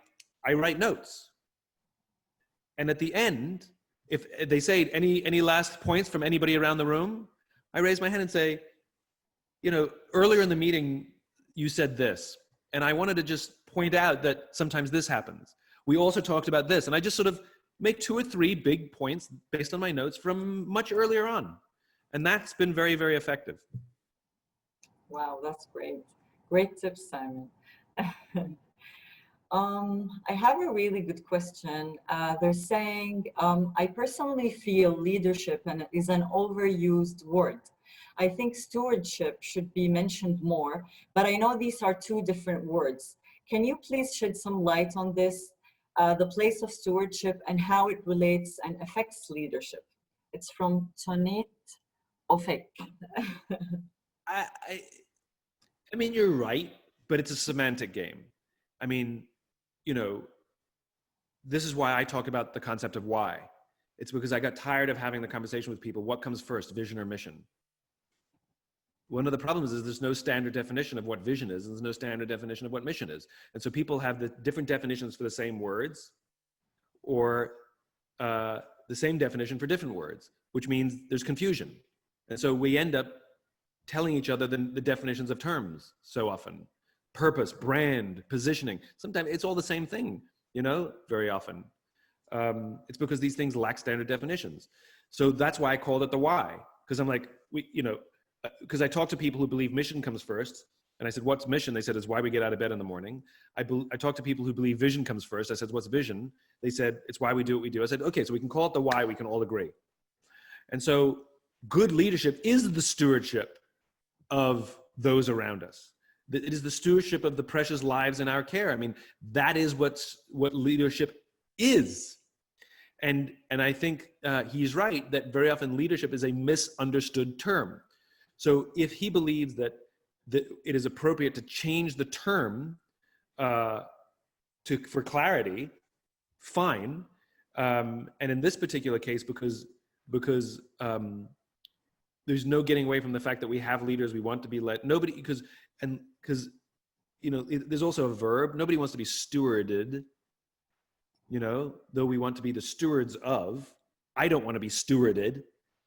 write notes. And at the end, if they say any last points from anybody around the room, I raise my hand and say, you know, earlier in the meeting, you said this, and I wanted to just point out that sometimes this happens. We also talked about this, and I just sort of make 2 or 3 big points based on my notes from much earlier on. And that's been very, very effective. Wow, that's great. Great tips, Simon. I have a really good question. They're saying, I personally feel leadership is an overused word. I think stewardship should be mentioned more, but I know these are 2 different words. Can you please shed some light on this, the place of stewardship and how it relates and affects leadership? It's from Tonit Ofek. I mean, you're right, but it's a semantic game. I mean, you know, this is why I talk about the concept of why. It's because I got tired of having the conversation with people. What comes first, vision or mission? One of the problems is there's no standard definition of what vision is, and there's no standard definition of what mission is. And so people have the different definitions for the same words, or the same definition for different words, which means there's confusion. And so we end up telling each other the definitions of terms so often. Purpose, brand, positioning. Sometimes it's all the same thing, you know, very often. It's because these things lack standard definitions. So that's why I called it the why. Because I'm like, because I talk to people who believe mission comes first. And I said, what's mission? They said, it's why we get out of bed in the morning. I talked to people who believe vision comes first. I said, what's vision? They said, it's why we do what we do. I said, okay, so we can call it the why. We can all agree. And so good leadership is the stewardship of those around us. It is the stewardship of the precious lives in our care. I mean, that is what leadership is. And I think he's right that very often leadership is a misunderstood term. So if he believes that it is appropriate to change the term for clarity, fine. And in this particular case, because there's no getting away from the fact that we have leaders, we want to be led. Nobody, because you know, there's also a verb. Nobody wants to be stewarded, you know, though we want to be the stewards of. I don't want to be stewarded.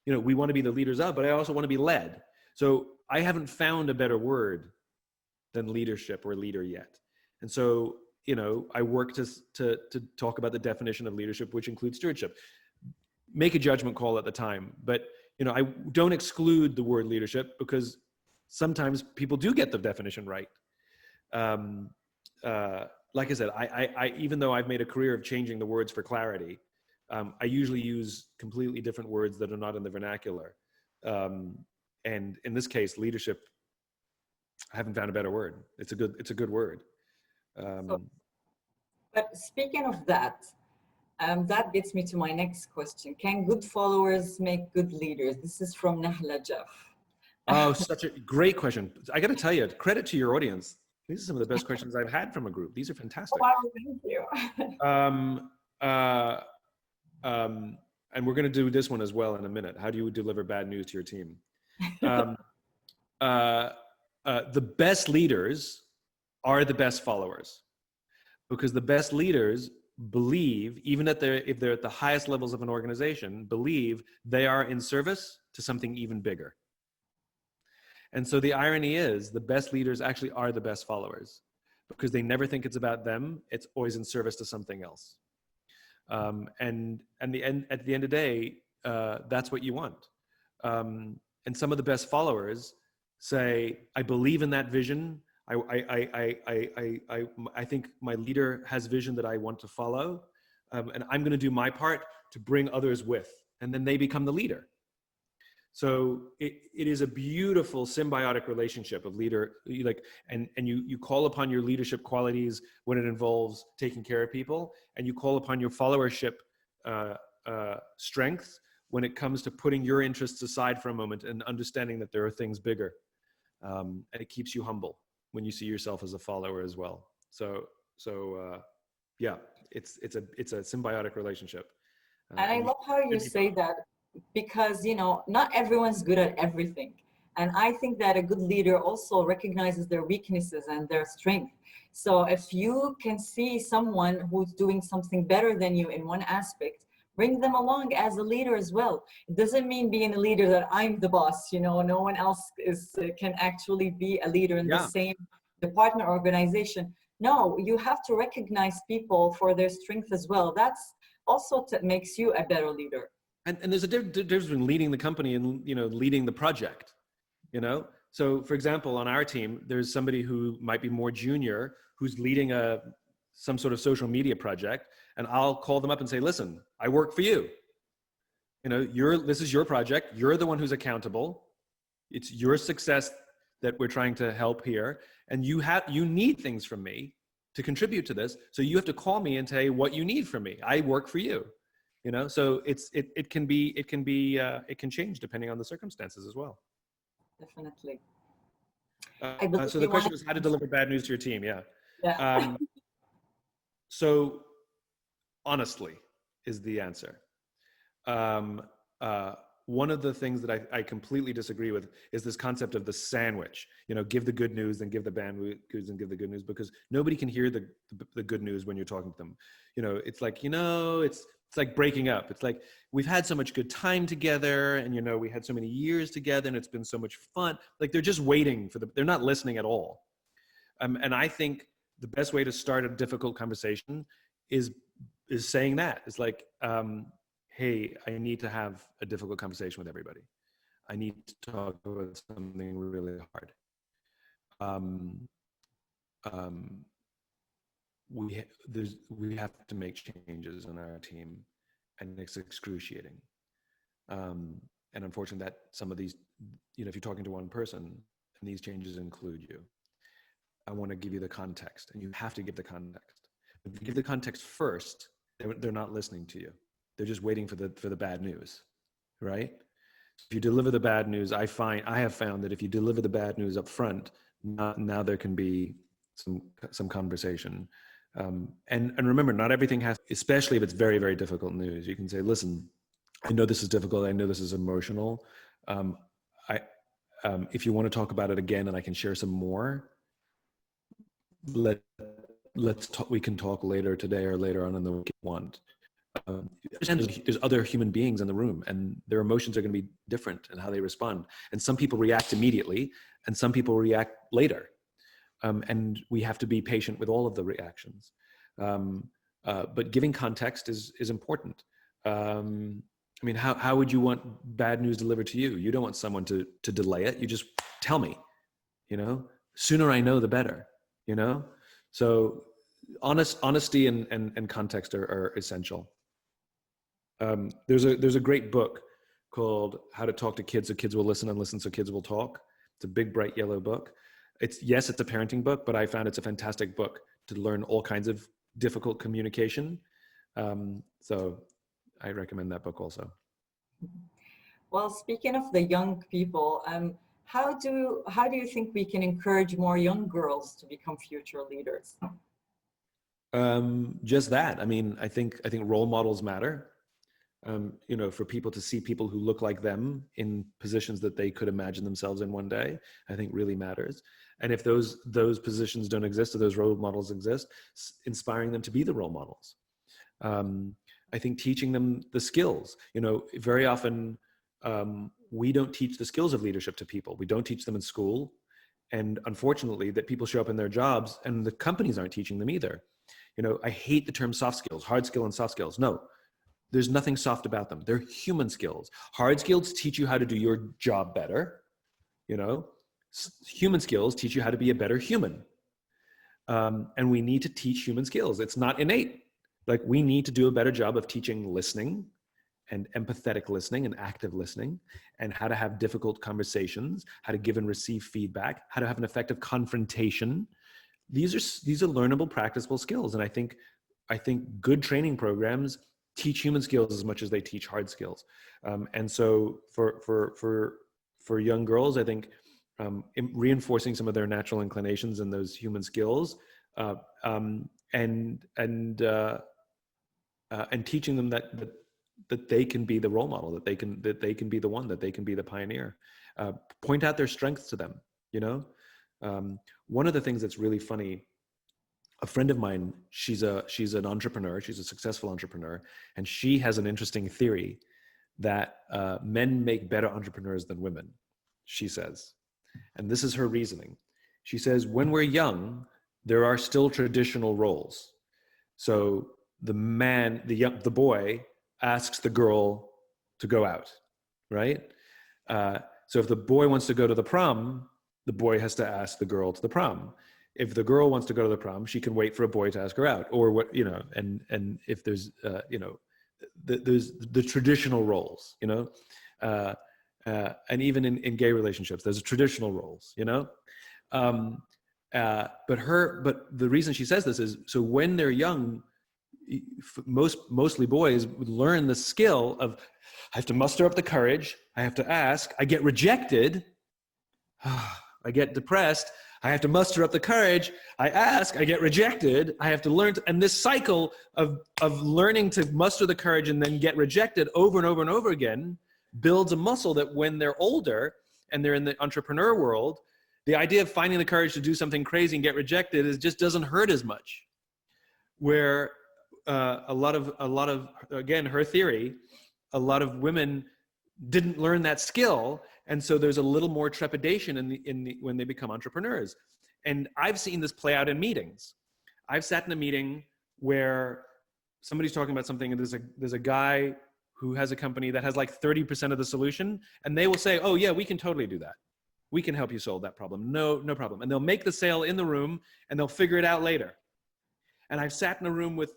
You know, we want to be the leaders of, but I also want to be led. So I haven't found a better word than leadership or leader yet. And so, you know, I work to talk about the definition of leadership, which includes stewardship. Make a judgment call at the time, but you know, I don't exclude the word leadership, because sometimes people do get the definition right. Like I said, I even though I've made a career of changing the words for clarity, I usually use completely different words that are not in the vernacular. And in this case, leadership, I haven't found a better word. It's a good word. But speaking of that, that gets me to my next question. Can good followers make good leaders? This is from Nahla Jeff. Oh, such a great question. I got to tell you, credit to your audience. These are some of the best questions I've had from a group. These are fantastic. Wow, thank you. And we're going to do this one as well in a minute. How do you deliver bad news to your team? The best leaders are the best followers, because the best leaders believe, even if they're at the highest levels of an organization, believe they are in service to something even bigger. And so the irony is, the best leaders actually are the best followers, because they never think it's about them. It's always in service to something else. And at the end of the day, that's what you want. And some of the best followers say, I believe in that vision. I think my leader has vision that I want to follow, and I'm going to do my part to bring others with, and then they become the leader. So it is a beautiful symbiotic relationship of leader, and you call upon your leadership qualities when it involves taking care of people, and you call upon your followership strengths when it comes to putting your interests aside for a moment and understanding that there are things bigger, and it keeps you humble when you see yourself as a follower as well. So yeah, it's a symbiotic relationship. And I love how you say that, because, not everyone's good at everything. And I think that a good leader also recognizes their weaknesses and their strength. So if you can see someone who's doing something better than you in one aspect, bring them along as a leader as well. It doesn't mean being a leader that I'm the boss, no one else can actually be a leader in the same department or organization. No, you have to recognize people for their strength as well. That's also makes you a better leader. And there's a difference between leading the company and leading the project. So for example, on our team, there's somebody who might be more junior who's leading some sort of social media project, and I'll call them up and say, listen, I work for you. This is your project. You're the one who's accountable. It's your success that we're trying to help here, and you need things from me to contribute to this. So you have to call me and say what you need from me. I work for you. So it can change depending on the circumstances as well. Definitely. So the question was how to deliver bad news to your team. Yeah. So honestly is the answer. One of the things that I completely disagree with is this concept of the sandwich. Give the good news, then give the bad news, and give the good news, because nobody can hear the good news when you're talking to them. It's like, it's like breaking up. It's like, we've had so much good time together, and we had so many years together, and it's been so much fun. Like, they're just waiting they're not listening at all. And I think the best way to start a difficult conversation is saying that. It's like, hey, I need to have a difficult conversation with everybody. I need to talk about something really hard. We have to make changes on our team, and it's excruciating. And unfortunately, that some of these, if you're talking to one person and these changes include you, I want to give you the context, and you have to give the context. If you give the context first, they're not listening to you. They're just waiting for the bad news, right? If you deliver the bad news, I have found that if you deliver the bad news up front, now there can be some conversation. And remember, not everything has, especially if it's very, very difficult news. You can say, listen, I know this is difficult. I know this is emotional. If you want to talk about it again and I can share some more, let's talk. We can talk later today or later on in the week if you want. There's other human beings in the room, and their emotions are going to be different in how they respond. And some people react immediately, and some people react later. And we have to be patient with all of the reactions. But giving context is important. How would you want bad news delivered to you? You don't want someone to delay it. You just tell me, sooner I know, the better, So honesty and context are essential. There's a great book called How to Talk to Kids So Kids Will Listen and Listen So Kids Will Talk. It's a big, bright yellow book. It's a parenting book, but I found it's a fantastic book to learn all kinds of difficult communication. So I recommend that book also. Well, speaking of the young people, how do you think we can encourage more young girls to become future leaders? Just that. I mean, I think role models matter. For people to see people who look like them in positions that they could imagine themselves in one day, I think really matters. And if those positions don't exist or those role models exist, inspiring them to be the role models. I think teaching them the skills. Very often we don't teach the skills of leadership to people. We don't teach them in school. And unfortunately, that people show up in their jobs and the companies aren't teaching them either. I hate the term soft skills, hard skill and soft skills. No, there's nothing soft about them. They're human skills. Hard skills teach you how to do your job better. Human skills teach you how to be a better human. And we need to teach human skills. It's not innate. Like, we need to do a better job of teaching listening and empathetic listening and active listening, and how to have difficult conversations, how to give and receive feedback, how to have an effective confrontation. These are learnable, practicable skills. And I think good training programs teach human skills as much as they teach hard skills. And so for young girls, I think reinforcing some of their natural inclinations and those human skills, and teaching them that they can be the role model, that they can be the one, that they can be the pioneer. Point out their strengths to them. One of the things that's really funny, a friend of mine, she's an entrepreneur, she's a successful entrepreneur, and she has an interesting theory that men make better entrepreneurs than women, she says. And this is her reasoning. She says, when we're young, there are still traditional roles. So the boy asks the girl to go out, right? So if the boy wants to go to the prom, the boy has to ask the girl to the prom. If the girl wants to go to the prom, she can wait for a boy to ask her out, or what, and if there's, there's the traditional roles, and even in gay relationships, there's traditional roles, but the reason she says this is, so when they're young, mostly boys learn the skill of, I have to muster up the courage, I have to ask, I get rejected, I get depressed, I have to muster up the courage, I ask, I get rejected, I have to learn and this cycle of learning to muster the courage and then get rejected over and over and over again builds a muscle that when they're older and they're in the entrepreneur world, the idea of finding the courage to do something crazy and get rejected just doesn't hurt as much. Where a lot of again, her theory, a lot of women didn't learn that skill, and so there's a little more trepidation when they become entrepreneurs. And I've seen this play out in meetings. I've sat in a meeting where somebody's talking about something, and there's a guy who has a company that has like 30% of the solution, and they will say, "Oh yeah, we can totally do that. We can help you solve that problem. No problem." And they'll make the sale in the room, and they'll figure it out later. And I've sat in a room with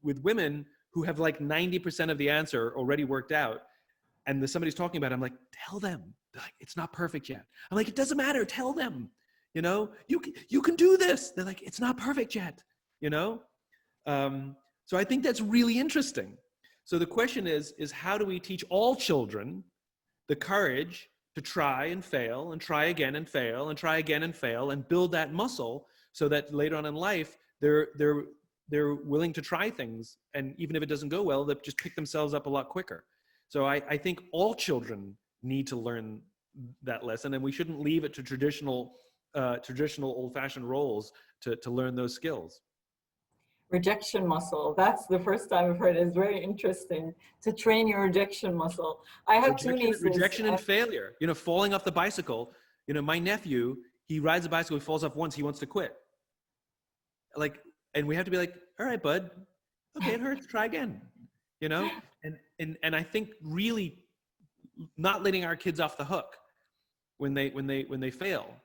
women who have like 90% of the answer already worked out. And somebody's talking about it, I'm like, tell them. They're like, it's not perfect yet. I'm like, it doesn't matter. Tell them, you can do this. They're like, it's not perfect yet, So I think that's really interesting. So the question is how do we teach all children the courage to try and fail and try again and fail and try again and fail and build that muscle so that later on in life, they're willing to try things. And even if it doesn't go well, they just pick themselves up a lot quicker. So I think all children need to learn that lesson, and we shouldn't leave it to traditional old-fashioned roles to learn those skills. Rejection muscle. That's the first time I've heard it. It's very interesting to train your rejection muscle. I have two nieces. Rejection and failure, falling off the bicycle. My nephew, he rides a bicycle, he falls off once, he wants to quit. And we have to be like, all right, bud, okay, it hurts, try again, And I think really not letting our kids off the hook when they fail,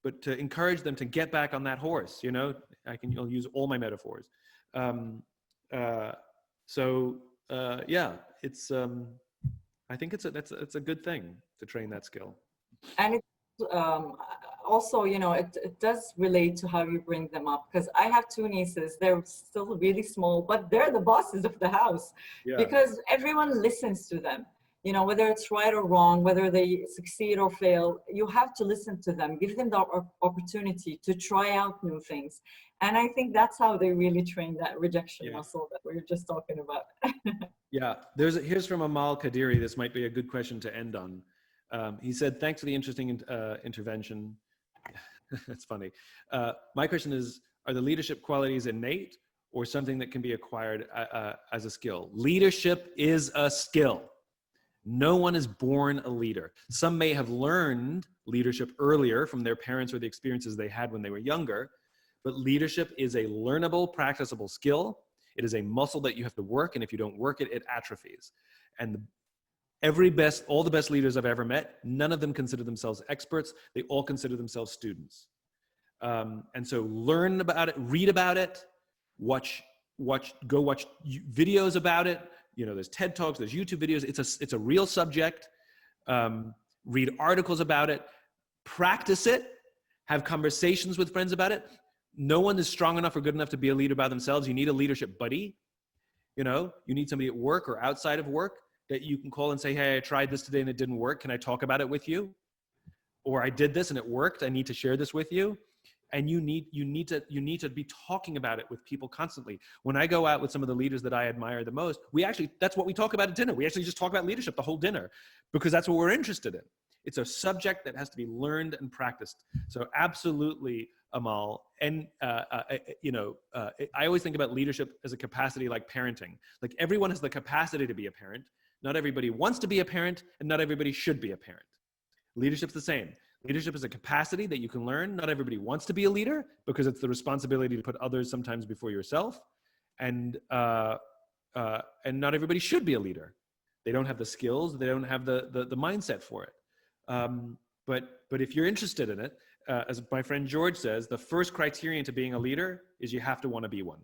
but to encourage them to get back on that horse. I'll use all my metaphors. Yeah, it's I think it's a good thing to train that skill. And it also, you know, it does relate to how you bring them up, because I have two nieces. They're still really small, but they're the bosses of the house. Yeah. Because everyone listens to them, you know, whether it's right or wrong, whether they succeed or fail. You have to listen to them, give them the opportunity to try out new things. And I think that's how they really train that rejection muscle that we were just talking about. Yeah, here's from Amal Kadiri. This might be a good question to end on. He said, thanks for the interesting intervention. That's funny. My question is, are the leadership qualities innate or something that can be acquired as a skill? Leadership is a skill. No one is born a leader. Some may have learned leadership earlier from their parents or the experiences they had when they were younger, but leadership is a learnable, practicable skill. It is a muscle that you have to work, and if you don't work it, it atrophies. And all the best leaders I've ever met, none of them consider themselves experts. They all consider themselves students. And so learn about it, read about it, go watch videos about it. You know, there's TED Talks, there's YouTube videos. It's a real subject. Read articles about it, practice it, have conversations with friends about it. No one is strong enough or good enough to be a leader by themselves. You need a leadership buddy. You know, you need somebody at work or outside of work that you can call and say, hey, I tried this today and it didn't work. Can I talk about it with you? Or I did this and it worked. I need to share this with you. And you need to be talking about it with people constantly. When I go out with some of the leaders that I admire the most, that's what we talk about at dinner. We actually just talk about leadership the whole dinner because that's what we're interested in. It's a subject that has to be learned and practiced. So absolutely, Amal. And, I always think about leadership as a capacity like parenting. Like everyone has the capacity to be a parent. Not everybody wants to be a parent, and not everybody should be a parent. Leadership's the same. Leadership is a capacity that you can learn. Not everybody wants to be a leader because it's the responsibility to put others sometimes before yourself. And not everybody should be a leader. They don't have the skills. They don't have the mindset for it. But if you're interested in it, as my friend George says, the first criterion to being a leader is you have to want to be one.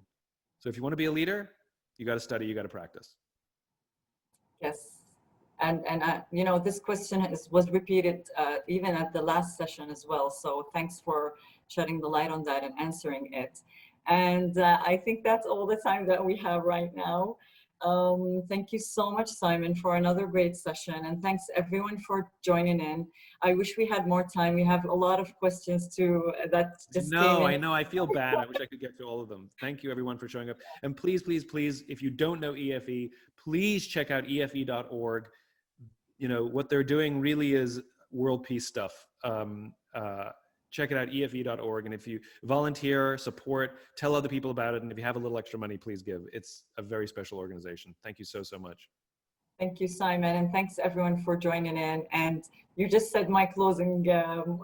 So if you want to be a leader, you got to study, you got to practice. Yes. And you know, this question was repeated even at the last session as well. So thanks for shedding the light on that and answering it. And I think that's all the time that we have right now. Thank you so much, Simon, for another great session. And thanks everyone for joining in. I wish we had more time. We have a lot of questions too that just came in. I know. I feel bad. I wish I could get to all of them. Thank you everyone for showing up. And please, please, please, if you don't know EFE, please check out EFE.org. You know, what they're doing really is world peace stuff. Check it out, EFE.org. And if you volunteer, support, tell other people about it. And if you have a little extra money, please give. It's a very special organization. Thank you so, so much. Thank you, Simon. And thanks everyone for joining in. And you just said my closing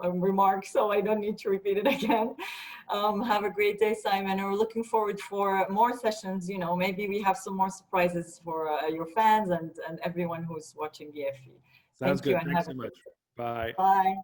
remark, so I don't need to repeat it again. Have a great day, Simon. And we're looking forward for more sessions. You know, maybe we have some more surprises for your fans and everyone who's watching EFE. Sounds good. Thank you. Thanks so much. Bye. Bye.